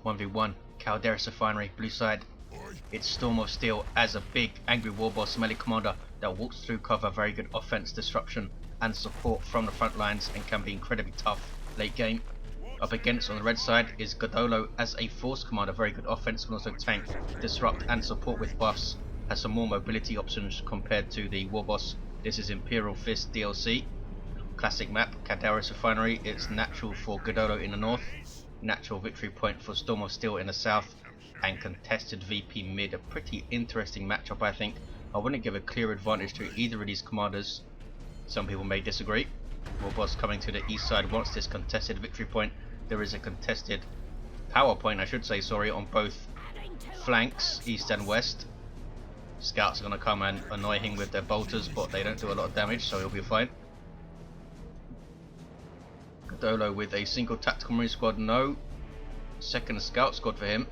1v1, Calderis Refinery, blue side. It's Storm of Steel as a big angry Warboss melee commander that walks through cover, very good offense, disruption and support from the front lines and can be incredibly tough late game. Up against on the red side is GiDDoLo as a force commander, very good offense, can also tank, disrupt and support with buffs, has some more mobility options compared to the Warboss. This is Imperial Fist DLC, classic map, Calderis Refinery. It's natural for GiDDoLo in the north, natural victory point for Storm of Steel in the south, and contested VP mid. A pretty interesting matchup, I think. I wouldn't give a clear advantage to either of these commanders. Some people may disagree. Warboss coming to the east side wants this contested victory point. There is a contested power point, I should say, sorry, on both flanks, east and west. Scouts are going to come and annoy him with their bolters, but they don't do a lot of damage, so he'll be fine. GiDDoLo with a single tactical marine squad, no second scout squad for him,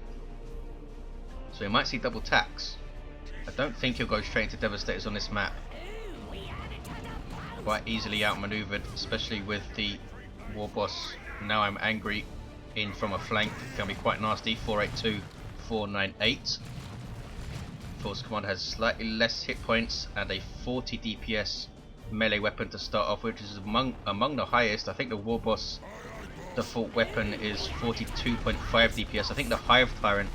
so he might see double tax. I don't think he'll go straight into Devastators on this map. Quite easily outmaneuvered, especially with the Warboss. Now I'm angry in from a flank, can be quite nasty. 482, 498. Force Commander has slightly less hit points and a 40 DPS melee weapon to start off, which is among the highest. I think the Warboss default weapon is 42.5 DPS. I think the Hive Tyrant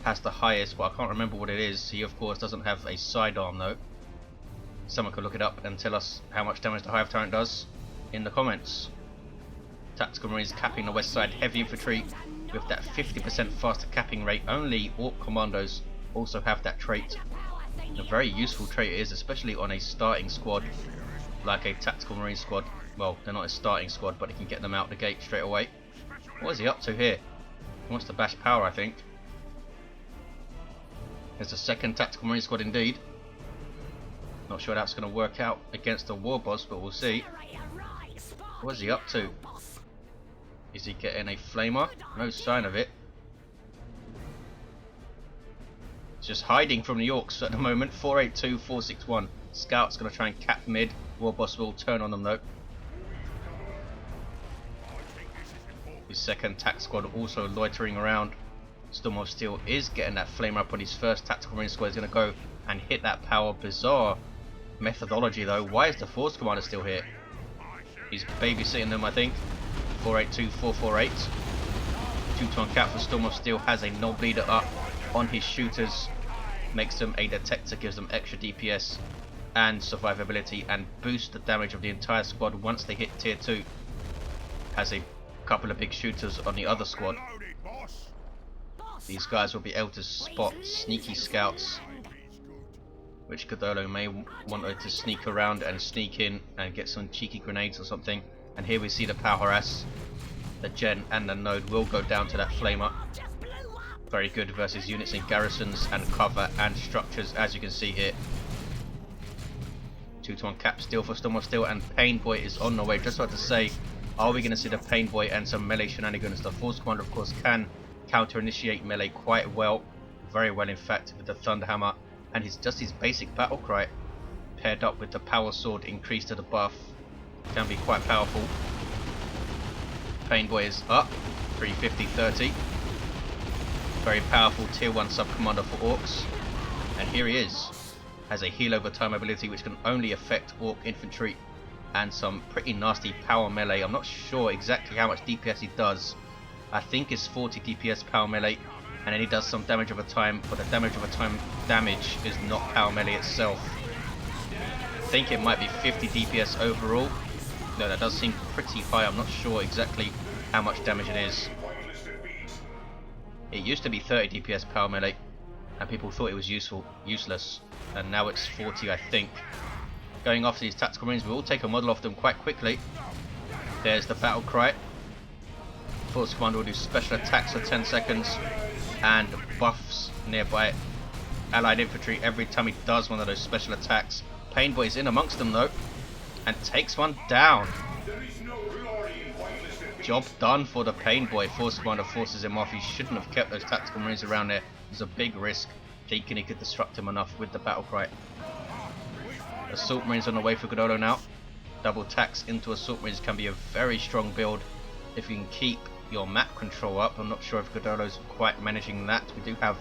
has the highest, but I can't remember what it is. He of course doesn't have a sidearm though. Someone could look it up and tell us how much damage the Hive Tyrant does in the comments. Tactical Marines capping the west side, heavy infantry with that 50% faster capping rate. Only Ork commandos also have that trait. A very useful trait it is, especially on a starting squad like a Tactical Marine squad. Well, they're not a starting squad, but it can get them out the gate straight away. What is he up to here? He wants to bash power, I think. There's a second Tactical Marine squad indeed. Not sure that's going to work out against the Warboss, but we'll see. What is he up to? Is he getting a flamer? No sign of it. Just hiding from the Orks at the moment. 482, 461. Scout's going to try and cap mid. Warboss will turn on them though. His second tac squad also loitering around. Storm of Steel is getting that flamer up on his first tactical marine squad. He's going to go and hit that power. Bizarre methodology though. Why is the force commander still here? He's babysitting them, I think. 482, 448. 2-to-1 cap for Storm of Steel. Has a knob leader up on his shooters. Makes them a detector, gives them extra DPS and survivability, and boosts the damage of the entire squad once they hit tier 2. Has a couple of big shooters on the other squad. These guys will be able to spot sneaky scouts, which GiDDoLo may want to sneak around and sneak in and get some cheeky grenades or something. And here we see the power harass. The gen and the node will go down to that flamer. Very good versus units in garrisons and cover and structures, as you can see here. 2-to-1 cap still for Storm of Steel, and Pain Boy is on the way. Just about to say, are we going to see the Pain Boy and some melee shenanigans? The Force Commander of course can counter initiate melee quite well, very well in fact, with the Thunderhammer and his basic battle cry paired up with the power sword increased to the buff can be quite powerful. Pain Boy is up, 350-30. Very powerful tier 1 sub commander for Orks, and here he is. Has a heal over time ability which can only affect Ork infantry and some pretty nasty power melee. I'm not sure exactly how much DPS he does. I think it's 40 DPS power melee, and then he does some damage over time, but the damage over time damage is not power melee itself. I think it might be 50 DPS overall. No, that does seem pretty high. I'm not sure exactly how much damage it is. It used to be 30 DPS power melee, and people thought it was useless, and now it's 40, I think. Going after these tactical marines, we will take a model off them quite quickly. There's the battle cry. Force Commander will do special attacks for 10 seconds and buffs nearby allied infantry every time he does one of those special attacks. Pain Boy is in amongst them though and takes one down. Job done for the Pain Boy. Force Commander forces him off. He shouldn't have kept those tactical marines around there. There's a big risk thinking he could disrupt him enough with the battle cry. Assault Marines on the way for GiDDoLo now. Double tax into Assault Marines can be a very strong build if you can keep your map control up. I'm not sure if GiDDoLo's quite managing that. We do have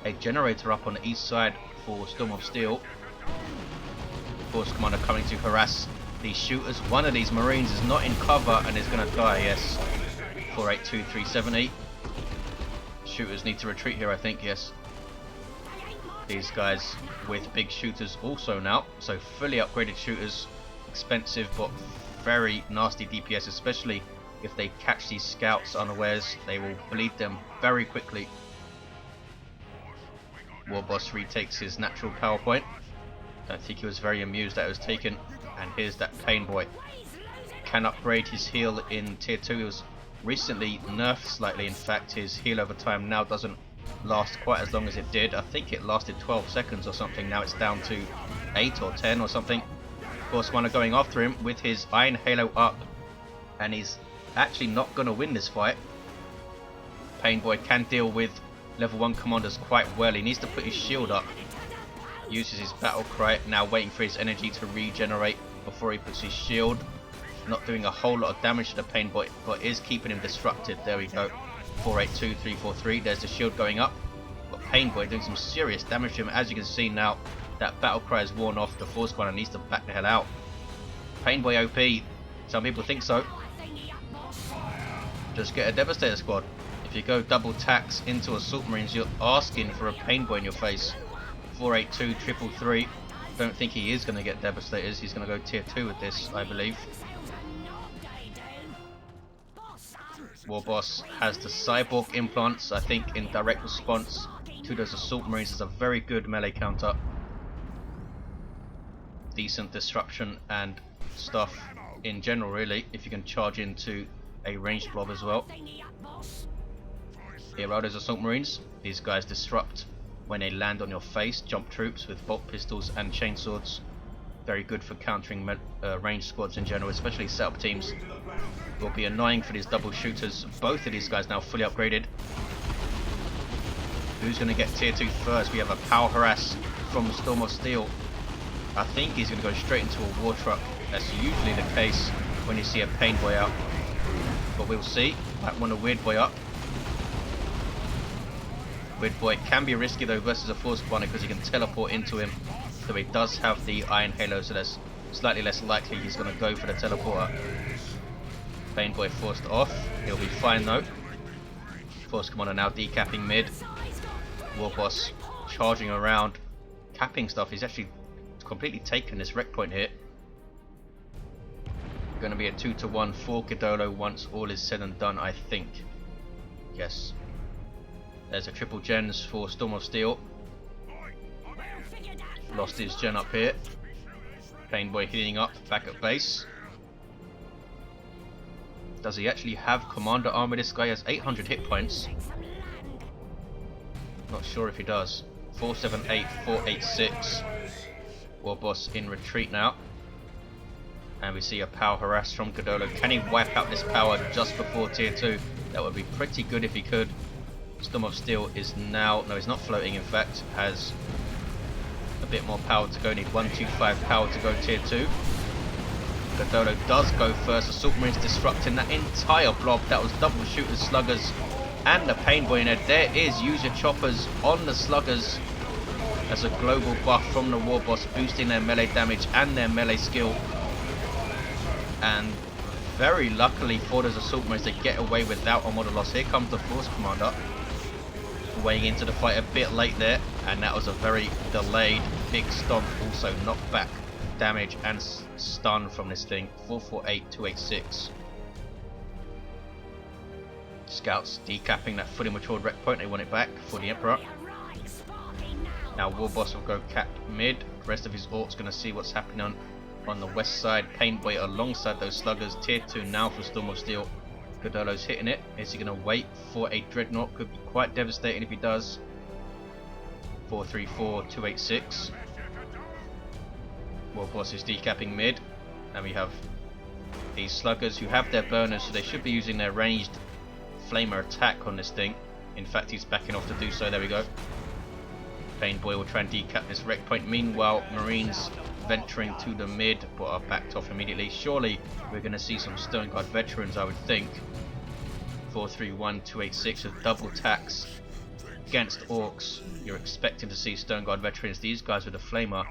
a generator up on the east side for Storm of Steel. Force Commander coming to harass these shooters. One of these Marines is not in cover and is going to die, yes. 482370. Shooters need to retreat here, I think, yes. These guys with big shooters also now, so fully upgraded shooters, expensive but very nasty DPS, especially if they catch these scouts unawares. They will bleed them very quickly. Warboss retakes his natural power point. Don't think he was very amused that it was taken. And here's that Pain Boy. Can upgrade his heal in tier 2. He was recently nerfed slightly. In fact, his heal over time now doesn't last quite as long as it did. I think it lasted 12 seconds or something. Now it's down to 8 or 10 or something. Of course, one are going after him with his Iron Halo up, and he's actually not going to win this fight. Pain Boy can deal with level 1 commanders quite well. He needs to put his shield up. Uses his battle cry, now waiting for his energy to regenerate before he puts his shield. Not doing a whole lot of damage to the Pain Boy, but is keeping him disrupted. There we go. 482343. There's the shield going up. But Pain Boy doing some serious damage to him. As you can see now, that battle cry is worn off. The Force Commander needs to back the hell out. Pain Boy OP. Some people think so. Just get a Devastator squad. If you go double tax into Assault Marines, you're asking for a Pain Boy in your face. 482333. Don't think he is going to get Devastators. He's going to go tier 2 with this, I believe. Warboss has the Cyborg implants. I think in direct response to those Assault Marines is a very good melee counter. Decent disruption and stuff in general, really, if you can charge into a ranged blob as well. Here are those Assault Marines. These guys disrupt when they land on your face. Jump troops with bolt pistols and chainswords. Very good for countering ranged squads in general, especially setup teams. Will be annoying for these double shooters. Both of these guys now fully upgraded. Who's going to get tier 2 first? We have a power harass from Storm of Steel. I think he's going to go straight into a war truck. That's usually the case when you see a Pain Boy out. But we'll see. Might want a Weird Boy up. Weird Boy can be risky though versus a Force Commander because he can teleport into him. So he does have the Iron Halo, so that's slightly less likely he's going to go for the teleporter. Pain Boy forced off. He'll be fine though. Force Commander now decapping mid. Warboss charging around, capping stuff. He's actually completely taken this wreck point here. Going to be a 2-to-1 for GiDDoLo once all is said and done, I think. Yes. There's a triple gens for Storm of Steel. Lost his gen up here. Pain Boy healing up back at base. Does he actually have commander armor? This guy has 800 hit points. Not sure if he does. 478486. Warboss in retreat now. And we see a power harass from GiDDoLo. Can he wipe out this power just before tier 2? That would be pretty good if he could. Storm of Steel is now, no, he's not floating, in fact, has a bit more power to go. Need 125 power to go tier 2. GiDDoLo does go first. Assault Marines disrupting that entire blob. That was double shooters, sluggers, and the Pain Boy in there. There is user choppers on the sluggers as a global buff from the Warboss, boosting their melee damage and their melee skill. And very luckily for those Assault Marines, they get away without a model loss. Here comes the Force Commander, weighing into the fight a bit late there, and that was a very delayed big stomp. Also knocked back damage and stun from this thing. 448286. Scouts decapping that fully matured wreck point. They want it back for the Emperor. Now Warboss will go cap mid. The rest of his Orks going to see what's happening on the west side. Pain Boy alongside those sluggers. Tier 2 now for Storm of Steel. GiDDoLo's hitting it. Is he going to wait for a Dreadnought? Could be quite devastating if he does. 434286. Warboss is decapping mid. And we have these sluggers who have their burners, so they should be using their ranged flamer attack on this thing. In fact, he's backing off to do so. There we go. Pain Boy will try and decap this wreck point. Meanwhile, Marines venturing to the mid, but are backed off immediately. Surely we're going to see some Stone Guard veterans, I would think. 431-286 with double tax against Orks. You're expecting to see Stone Guard veterans. These guys with the flamer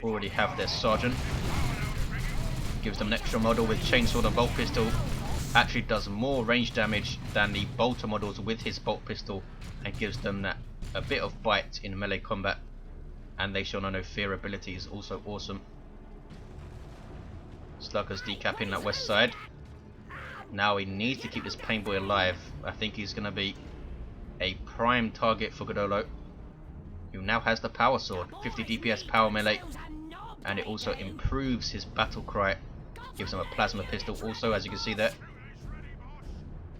already have their sergeant. Gives them an extra model with chainsaw and bolt pistol. Actually does more range damage than the bolter models with his bolt pistol, and gives them that a bit of bite in melee combat. And they show no fear ability is also awesome. Sluggers decapping that west side. Now he needs to keep this pain boy alive. I think he's going to be a prime target for GiDDoLo, who now has the power sword, 50 DPS power melee, and it also improves his battle cry. Gives him a plasma pistol also, as you can see there.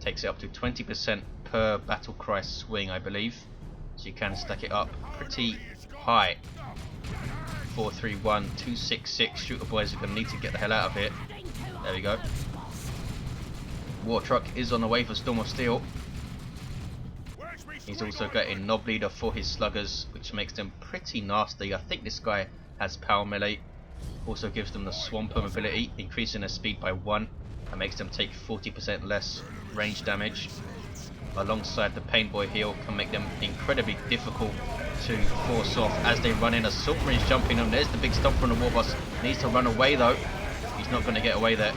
Takes it up to 20% per battle cry swing, I believe. So you can stack it up pretty high. 431-266. Shooter boys are going to need to get the hell out of here. There we go. War truck is on the way for Storm of Steel. He's also getting Knob Leader for his sluggers, which makes them pretty nasty. I think this guy has power melee. Also gives them the Swampum ability, increasing their speed by 1, and makes them take 40% less range damage. Alongside the Pain Boy heal can make them incredibly difficult to force off as they run in. Assault Marines jumping on. There's the big stomp from the Warboss. Needs to run away though. He's not going to get away there.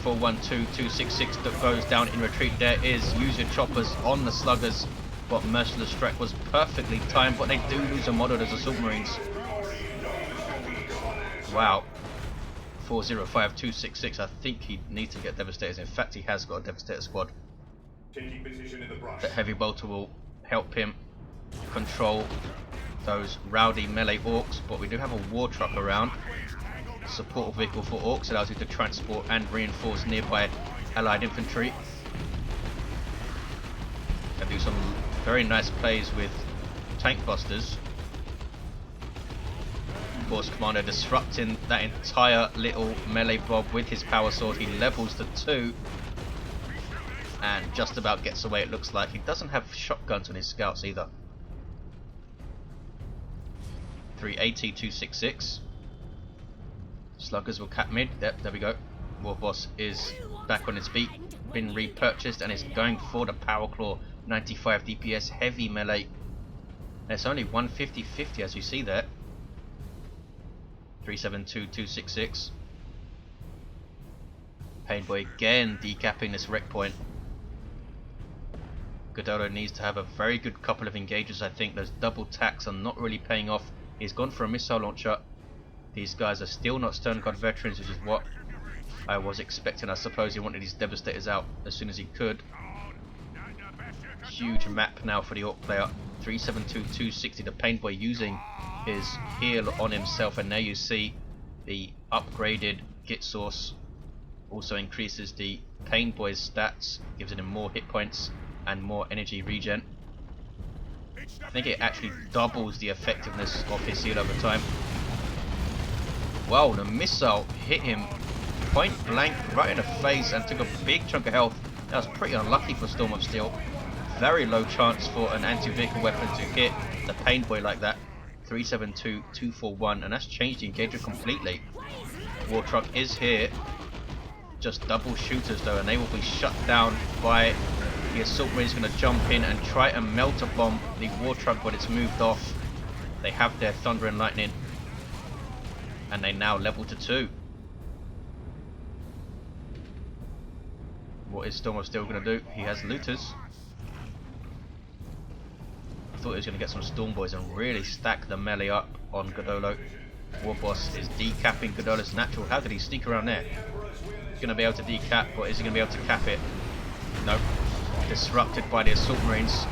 412-266 that goes down in retreat. There is use your choppers on the sluggers, but Merciless Strike was perfectly timed, but they do lose a model as Assault Marines. Wow. 405-266. I think he needs to get Devastators. In fact, he has got a Devastator squad. The heavy bolter will help him control those rowdy melee Orks, but we do have a war truck around. Support vehicle for Orks allows you to transport and reinforce nearby allied infantry. Can do some very nice plays with tank busters. Force Commander disrupting that entire little melee blob with his power sword. He levels to 2 and just about gets away, it looks like. He doesn't have shotguns on his scouts either. 380-266. Sluggers will cap mid. Yep, there we go. Warboss is back on his feet, been repurchased, and is going for the Power Claw. 95 DPS heavy melee. And it's only 150-50 as you see there. 372-266. Pain Boy again decapping this wreck point. GiDDoLo needs to have a very good couple of engages. I think those double tacks are not really paying off. He's gone for a missile launcher. These guys are still not Stone Guard veterans, which is what I was expecting. I suppose he wanted his Devastators out as soon as he could. Huge map now for the Orc player. 372-260. The Pain Boy using his heal on himself, and there you see the upgraded Git source also increases the Pain Boy's stats, gives him more hit points and more energy regen. I think it actually doubles the effectiveness of his heal over time. Wow, the missile hit him point blank right in the face and took a big chunk of health. That was pretty unlucky for Storm of Steel. Very low chance for an anti-vehicle weapon to hit the Pain Boy like that. 372-241, and that's changed the engagement completely. War truck is here. Just double shooters though, and they will be shut down by the Assault Marine. Is going to jump in and try and melt a bomb the war truck, but it's moved off. They have their Thunder and Lightning, and they now level to 2. What is Storm of Steel going to do? He has looters. I thought he was going to get some Storm Boys and really stack the melee up on GiDDoLo. Warboss is decapping GiDDoLo's natural. How did he sneak around there? He's going to be able to decap, but is he going to be able to cap it? Nope. Disrupted by the Assault Marines.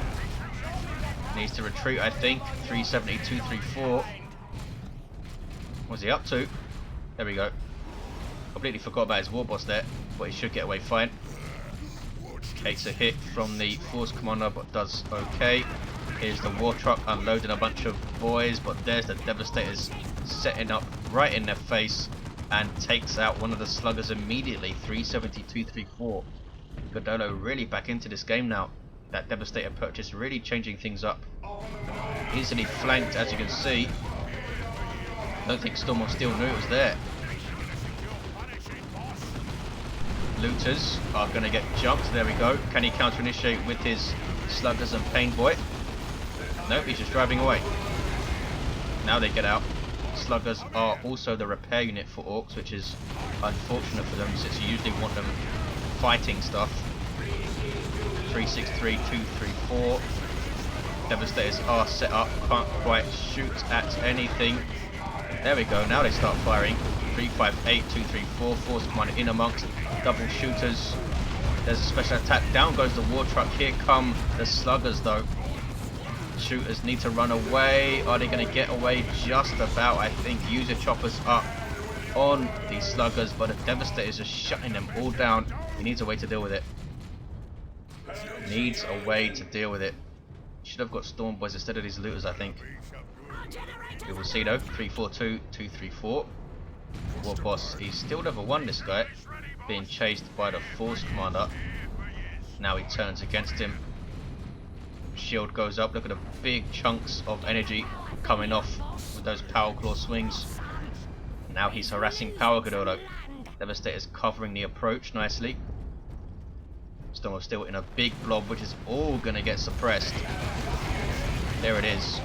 Needs to retreat, I think. 370-234. What's he up to? There we go. Completely forgot about his Warboss there, but he should get away fine. Takes a hit from the Force Commander, but does okay. Here's the War Truck unloading a bunch of boys, but there's the Devastators setting up right in their face and takes out one of the sluggers immediately. 370-234. GiDDoLo really back into this game now. That Devastator purchase really changing things up. Easily flanked, as you can see. I don't think Storm of Steel knew it was there. Looters are going to get jumped. There we go. Can he counter initiate with his sluggers and pain boy? Nope, he's just driving away. Now they get out. Sluggers are also the repair unit for Orks, which is unfortunate for them since you usually want them fighting stuff. 363, 234. Devastators are set up, can't quite shoot at anything. There we go, now they start firing. 358, 234, Force Commander in amongst double shooters. There's a special attack, down goes the war truck. Here come the sluggers though. Shooters need to run away. Are they going to get away? Just about, I think. User choppers up on these sluggers, but the Devastators are shutting them all down. He needs a way to deal with it. Needs a way to deal with it. Should have got Storm Boys instead of these looters, I think. We will see though. 342, 234. Warboss, he's still level 1, this guy. Being chased by the Force Commander. Now he turns against him. Shield goes up. Look at the big chunks of energy coming off with those power claw swings. Now he's harassing Power GiDDoLo. Devastator's covering the approach nicely. Storm of Steel in a big blob, which is all going to get suppressed. There it is.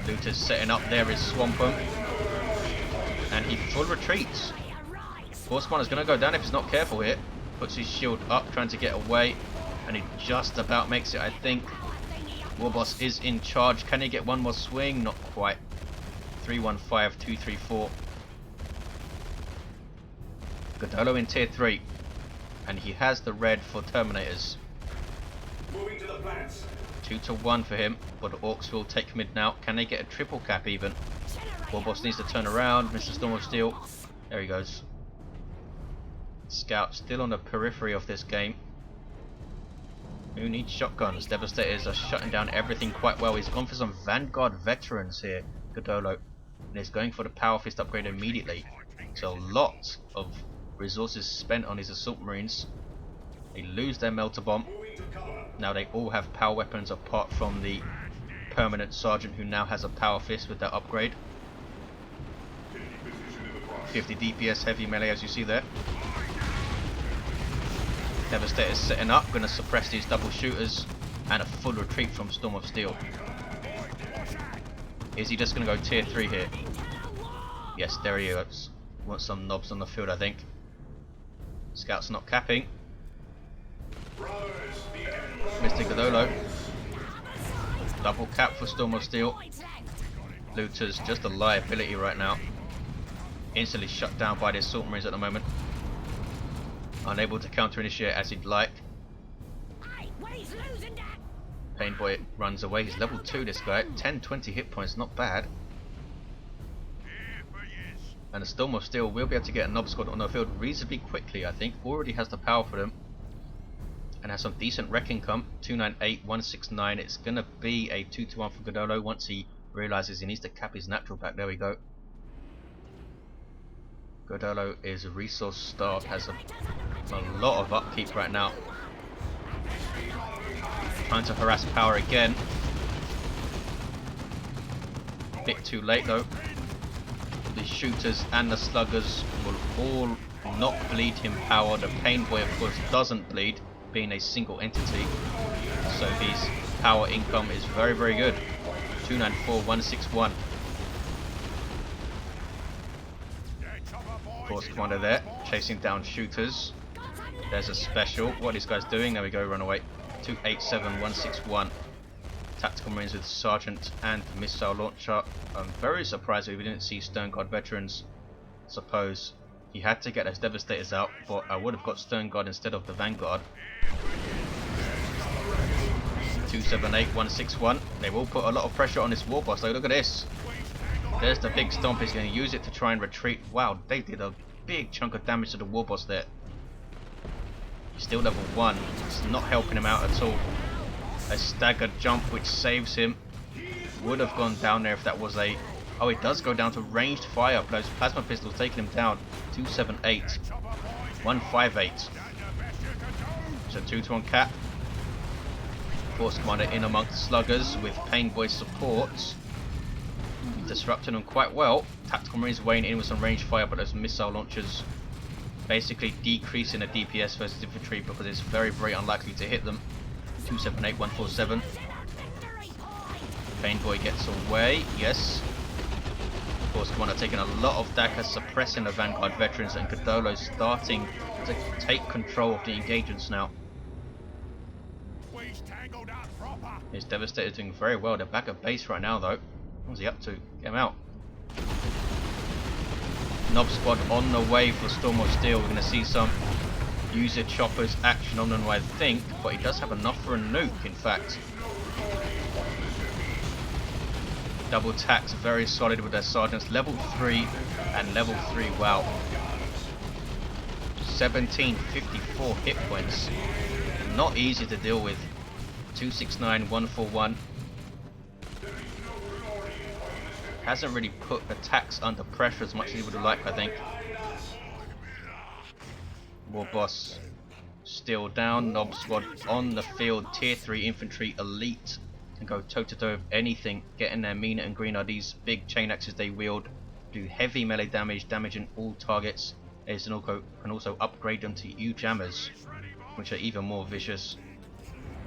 Looter's setting up. There is Swampum. And he full retreats. Force Commander's going to go down if he's not careful here. Puts his shield up, trying to get away. And he just about makes it, I think. Warboss is in charge. Can he get one more swing? Not quite. 315, 234. GiDDoLo in tier 3. And he has the red for Terminators. Moving to the planets. 2 to 1 for him, but the Orks will take mid now. Can they get a triple cap even? Warboss needs to turn around. Mr. Storm of Steel. There he goes. Scout still on the periphery of this game. Who needs shotguns? Devastators are shutting down everything quite well. He's gone for some Vanguard veterans here, GiDDoLo. And he's going for the Power Fist upgrade immediately. So a lot of resources spent on his Assault Marines. They lose their Melter Bomb. Now they all have power weapons apart from the Permanent Sergeant, who now has a Power Fist with that upgrade. 50 DPS heavy melee, as you see there. Devastator's setting up, going to suppress these double shooters, and a full retreat from Storm of Steel. Is he just going to go tier 3 here? Yes, there he is. Want some knobs on the field, I think. Scout's not capping. Mr. GiDDoLo. Double cap for Storm of Steel. Looters, just a liability right now. Instantly shut down by the Assault Marines at the moment. Unable to counter initiate as he'd like. Pain Boy runs away. He's level 2, this guy. 10-20 hit points, not bad. And the Storm of Steel will be able to get a Knob Squad on the field reasonably quickly, I think. Already has the power for them. And has some decent wreck income. 298, 169. It's going to be a 2 to 1 for GiDDoLo once he realises he needs to cap his natural back. There we go. GiDDoLo is a resource starved, has a lot of upkeep right now. Trying to harass power again. Bit too late though. The shooters and the sluggers will all not bleed him power. The Pain Boy of course doesn't bleed, being a single entity. So his power income is very, very good. 294, 161. Force Commander there, chasing down shooters. There's a special. What are these guys doing? There we go, run away. 287, 161. Tactical Marines with Sergeant and Missile Launcher. I'm very surprised we didn't see Stern Guard veterans. Suppose he had to get those Devastators out, but I would have got Stern Guard instead of the Vanguard. 278, 161. They will put a lot of pressure on this Warboss though. Look at this. There's the big stomp. He's going to use it to try and retreat. Wow, they did a big chunk of damage to the Warboss there. He's still level 1. It's not helping him out at all. A staggered jump which saves him. Would have gone down there if that was a... Oh, it does go down to ranged fire. Those plasma pistols taking him down. 278. 158. So 2 to 1 cap. Force Commander in amongst sluggers with Pain Boy support. Disrupting them quite well. Tactical Marines weighing in with some ranged fire, but those missile launchers basically decreasing the DPS versus infantry because it's very, very unlikely to hit them. 278, 147. Painboy gets away, yes. Force Commander taking a lot of Daka, suppressing the Vanguard veterans, and GiDDoLo starting to take control of the engagements now. His Devastator doing very well. They're back at base right now though. What's he up to? Get him out. Nob Squad on the way for Storm of Steel. We're going to see some user choppers action on them, I think, but he does have enough for a nuke, in fact. Double tacks, very solid with their sergeants. Level 3 and level 3, wow. 1754 hit points. Not easy to deal with. 269, 141. Hasn't really put attacks under pressure as much as he would have liked, I think. Warboss still down. Nob Squad on the field. Tier 3 infantry elite. Can go toe to toe with anything. Getting their meaner and green are these big chain axes they wield. Do heavy melee damage, damaging all targets. They can also upgrade them to U jammers, which are even more vicious.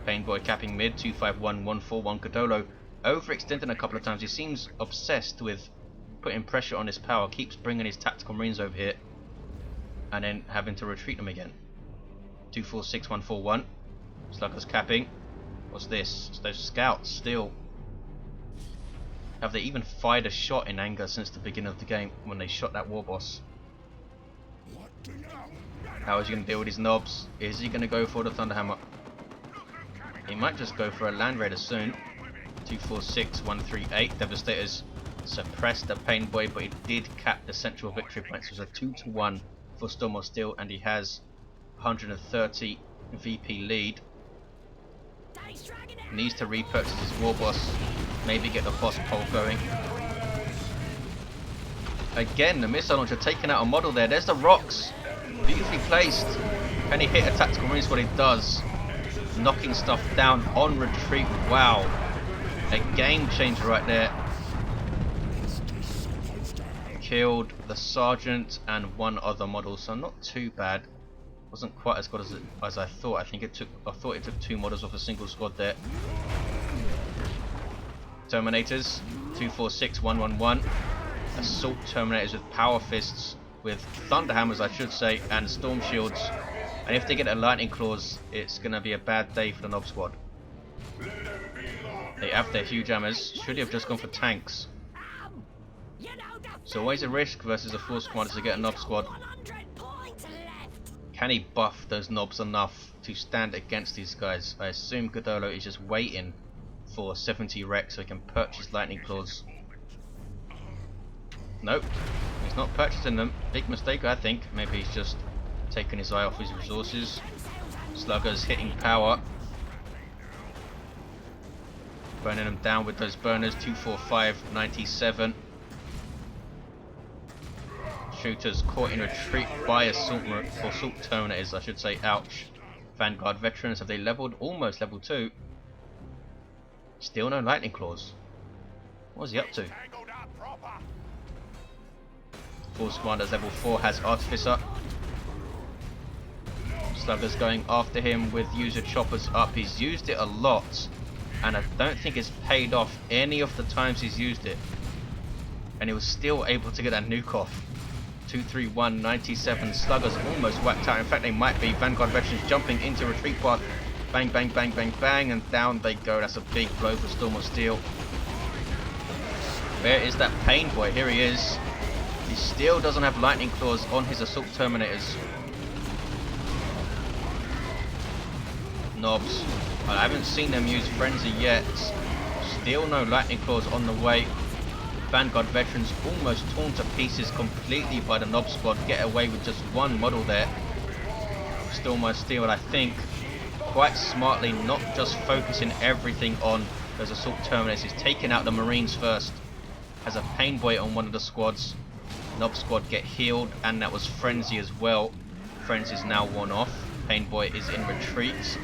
Painboy capping mid, 251, 141. GiDDoLo overextending a couple of times. He seems obsessed with putting pressure on his power. Keeps bringing his tactical marines over here and then having to retreat them again. 246, 141. Sluggers capping. What's this? It's those scouts still. Have they even fired a shot in anger since the beginning of the game when they shot that Warboss? How is he going to deal with his knobs? Is he going to go for the Thunderhammer? He might just go for a Land Raider soon. 246, 138. Devastators suppressed the Painboy, but he did cap the central victory points. It was a 2-1 for Storm of Steel, and he has 130 VP lead. Needs to repurchase his Warboss, maybe get the boss pole going. Again, the missile launcher taking out a model there. There's the rocks, beautifully placed. Can he hit a tactical marine? What he does, knocking stuff down on retreat. Wow, a game changer right there. Killed the sergeant and one other model, so not too bad. Wasn't quite as good as I thought. I thought it took 2 models off a single squad there. Terminators, 246, 111. Assault Terminators with power fists, with Thunderhammers I should say, and Storm Shields. And if they get a Lightning Claws, it's going to be a bad day for the Nob Squad. They have their huge hammers. Should have just gone for tanks. It's always a risk versus a Force Commander to get a Nob Squad. Can he buff those knobs enough to stand against these guys? I assume GiDDoLo is just waiting for 70 wreck so he can purchase Lightning Claws. Nope, he's not purchasing them. Big mistake, I think. Maybe he's just taking his eye off his resources. Sluggers hitting power. Burning them down with those burners. 245, 97. Shooters caught in retreat by assault terminators, I should say. Ouch. Vanguard veterans, have they leveled? Almost level 2. Still no Lightning Claws. What's he up to? Force Commander's level 4 has Artificer. Sluggers going after him with user choppers up. He's used it a lot, and I don't think it's paid off any of the times he's used it. And he was still able to get that nuke off. 231, 97. Sluggers almost whacked out. In fact, they might be. Vanguard veterans jumping into retreat path. Bang, bang, bang, bang, bang, and down they go. That's a big blow for Storm of Steel. Where is that Painboy? Here he is. He still doesn't have Lightning Claws on his Assault Terminators. Knobs. I haven't seen them use Frenzy yet. Still no Lightning Claws on the way. Vanguard veterans almost torn to pieces completely by the Nob Squad. Get away with just one model there. Storm of Steel, I think, quite smartly, not just focusing everything on those Assault Terminators. He's taking out the Marines first. Has a Painboy on one of the squads. Nob Squad get healed, and that was Frenzy as well. Frenzy is now worn off. Painboy is in retreat.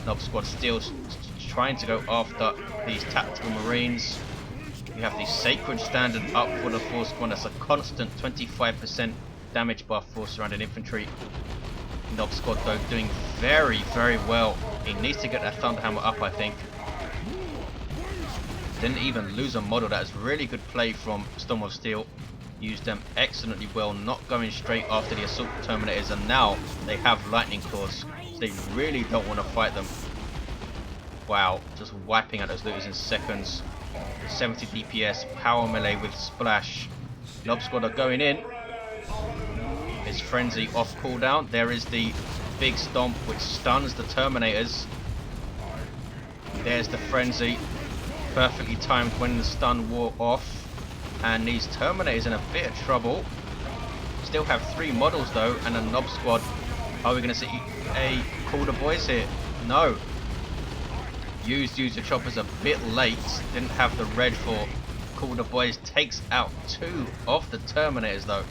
Nob Squad still trying to go after these tactical Marines. You have the Sacred Standard up for the Force Squad. That's a constant 25% damage buff for surrounding infantry. Nob squad though doing very, very well. He needs to get that Thunderhammer up, I think. Didn't even lose a model. That is really good play from Storm of Steel. Used them excellently well, not going straight after the Assault Terminators, and now they have Lightning Claws. So they really don't want to fight them. Wow, just wiping out those looters in seconds. 70 DPS, power melee with splash. Nob squad are going in. Is Frenzy off cooldown? There is the big stomp which stuns the Terminators. There's the Frenzy. Perfectly timed when the stun wore off. And these Terminators in a bit of trouble. Still have 3 models though, and a Nob squad. Are we going to see a Call the Boys here? No. Used your choppers a bit late. Didn't have the red for Call the Boys. Takes out 2 of the Terminators though.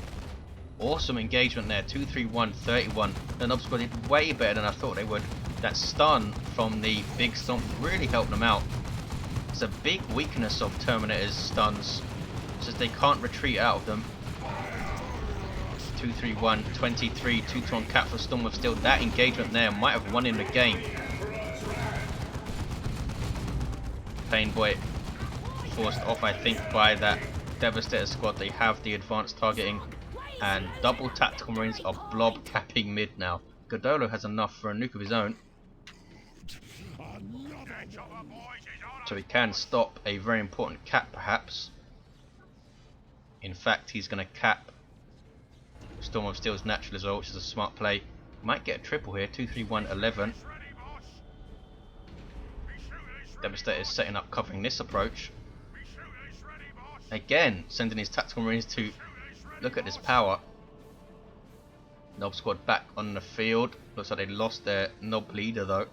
Awesome engagement there. 2-3-1, 31. The Nob squad did way better than I thought they would. That stun from the big stomp really helped them out. It's a big weakness of Terminators stuns. Just they can't retreat out of them. 2-3-1, 23, 2-2 cap for Storm of Steel. That engagement there might have won him the game. Painboy forced off, I think, by that Devastator squad. They have the advanced targeting, and double tactical marines are blob capping mid now. GiDDoLo has enough for a nuke of his own, so he can stop a very important cap perhaps. In fact, he's going to cap Storm of Steel's natural as well, which is a smart play. Might get a triple here. 2-3-1, 11. Devastator is setting up covering this approach. Again, sending his tactical marines to look at this power. Nob squad back on the field. Looks like they lost their Nob leader though.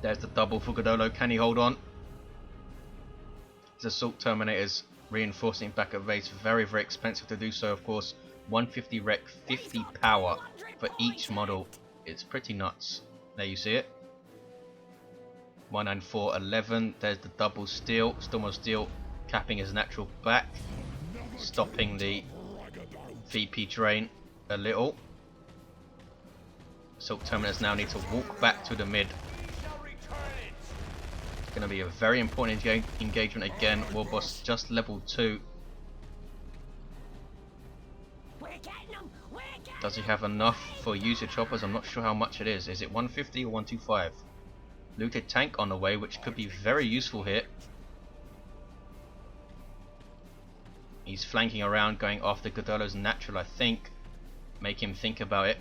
There's the double for GiDDoLo. Can he hold on? His Assault Terminators reinforcing back at base. Very, very expensive to do so, of course. 150 rec, 50 power for each model. It's pretty nuts. There you see it. 194, 11. There's the double steel. Storm of Steel capping his natural back. Stopping the VP drain a little. Assault Terminators now need to walk back to the mid. Going to be a very important engagement again. Warboss just level 2. Does he have enough for user choppers? I'm not sure how much it is. Is it 150 or 125? Looted tank on the way, which could be very useful here. He's flanking around, going after GiDDoLo's natural, I think. Make him think about it.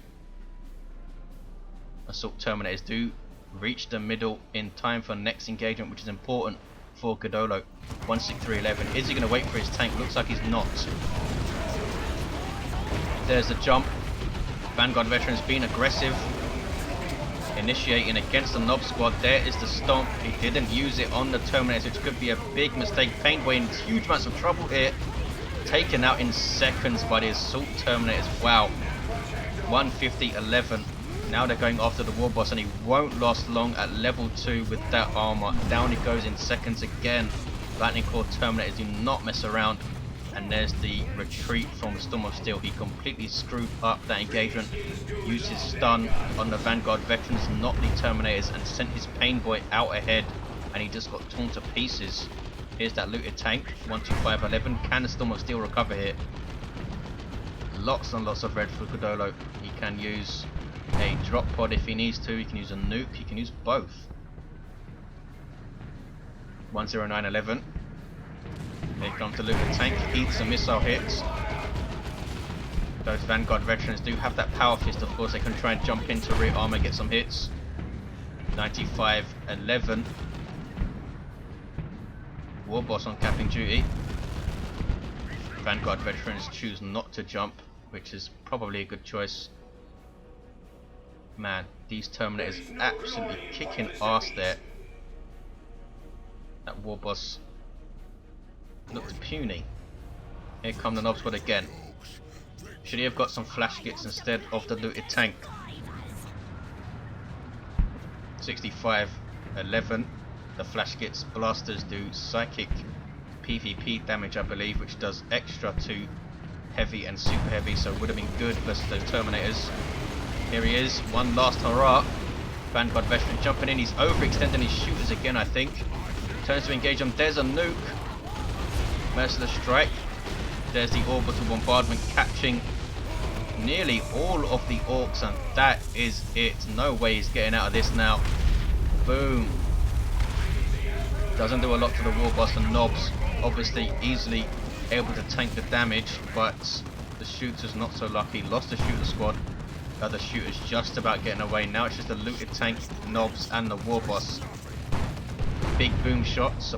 Assault Terminators do reach the middle in time for next engagement, which is important for GiDDoLo. 16311. Is he going to wait for his tank? Looks like he's not. There's the jump. Vanguard veterans being aggressive, initiating against the Nob squad. There is the stomp. He didn't use it on the Terminators, which could be a big mistake. Painboy in huge amounts of trouble here. Taken out in seconds by the Assault Terminators. Wow. 150-11. Now they're going after the Warboss, and he won't last long at level 2 with that armor. Down he goes in seconds again. Lightning Claw Terminators do not mess around. And there's the retreat from Storm of Steel. He completely screwed up that engagement. Used his stun on the Vanguard veterans, not the Terminators, and sent his Painboy out ahead. And he just got torn to pieces. Here's that looted tank. 125-11. Can the Storm of Steel recover here? Lots and lots of red for GiDDoLo. He can use a drop pod if he needs to. He can use a nuke. He can use both. 109-11. Here comes the looted tank. Eats some missile hits. Those Vanguard veterans do have that power fist, of course. They can try and jump into rear armor, get some hits. 95-11. Warboss on capping duty. Vanguard veterans choose not to jump, which is probably a good choice. Man, these Terminators absolutely kicking ass there. That Warboss looked puny. Here come the Nob squad again. Should he have got some flash kits instead of the looted tank? 65-11. The flash kits blasters do psychic PvP damage, I believe, which does extra to heavy and super heavy, so it would have been good versus those Terminators. Here he is, one last hurrah. Vanguard veteran jumping in, he's overextending his shooters again, I think. Turns to engage them, there's a nuke. Merciless strike. There's the orbital bombardment catching nearly all of the Orks, and that is it. No way he's getting out of this now. Boom. Doesn't do a lot to the Warboss and Knobs. Obviously easily able to tank the damage, but the shooters not so lucky. Lost the shooter squad. The shooters just about getting away. Now it's just the looted tank, Knobs and the Warboss. Big boom shots,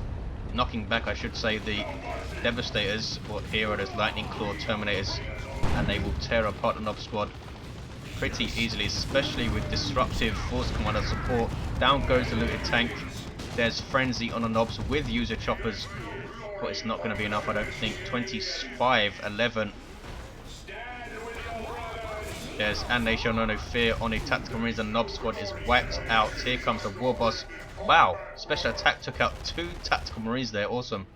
knocking back, I should say, the Devastators, or here are those Lightning Claw Terminators, and they will tear apart the Knob squad pretty easily, especially with disruptive Force Commander support. Down goes the looted tank. There's Frenzy on the Knobs with user choppers, but it's not going to be enough, I don't think. 25-11. There's And They Shall Know No Fear on the Tactical Marines, and Knob squad is wiped out. Here comes the Warboss. Wow, special attack took out 2 Tactical Marines there, awesome.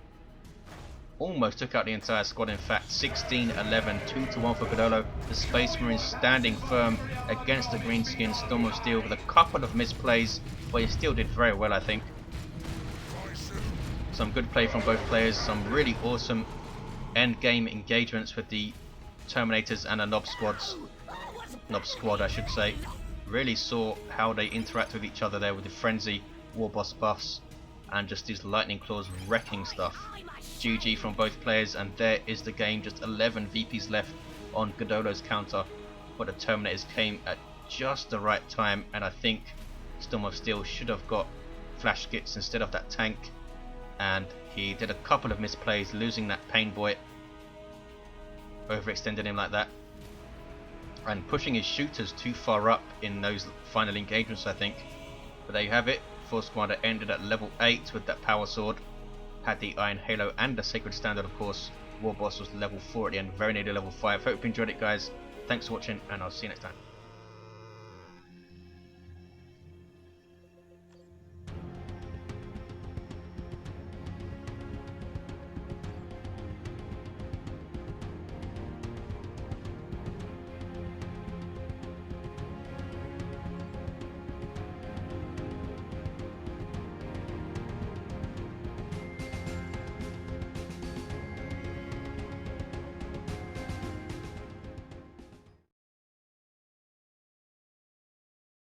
Almost took out the entire squad, in fact. 16-11, 2-1 for GiDDoLo. The Space Marines standing firm against the Greenskin Storm of Steel with a couple of misplays, but he still did very well, I think. Some good play from both players, some really awesome end game engagements with the Terminators and the Knob squads. Knob squad, I should say. Really saw how they interact with each other there with the Frenzy, Warboss buffs, and just these Lightning Claws wrecking stuff. G.U.G from both players, and there is the game. Just 11 VPs left on GiDDoLo's counter, but the Terminators came at just the right time, and I think Storm of Steel should have got flash skits instead of that tank, and he did a couple of misplays, losing that Pain Boy, overextended him like that, and pushing his shooters too far up in those final engagements, I think. But there you have it. Force Commander ended at level 8 with that power sword. Had the Iron Halo and the Sacred Standard, of course. Warboss was level 4 at the end, very nearly level 5. Hope you enjoyed it, guys. Thanks for watching, and I'll see you next time.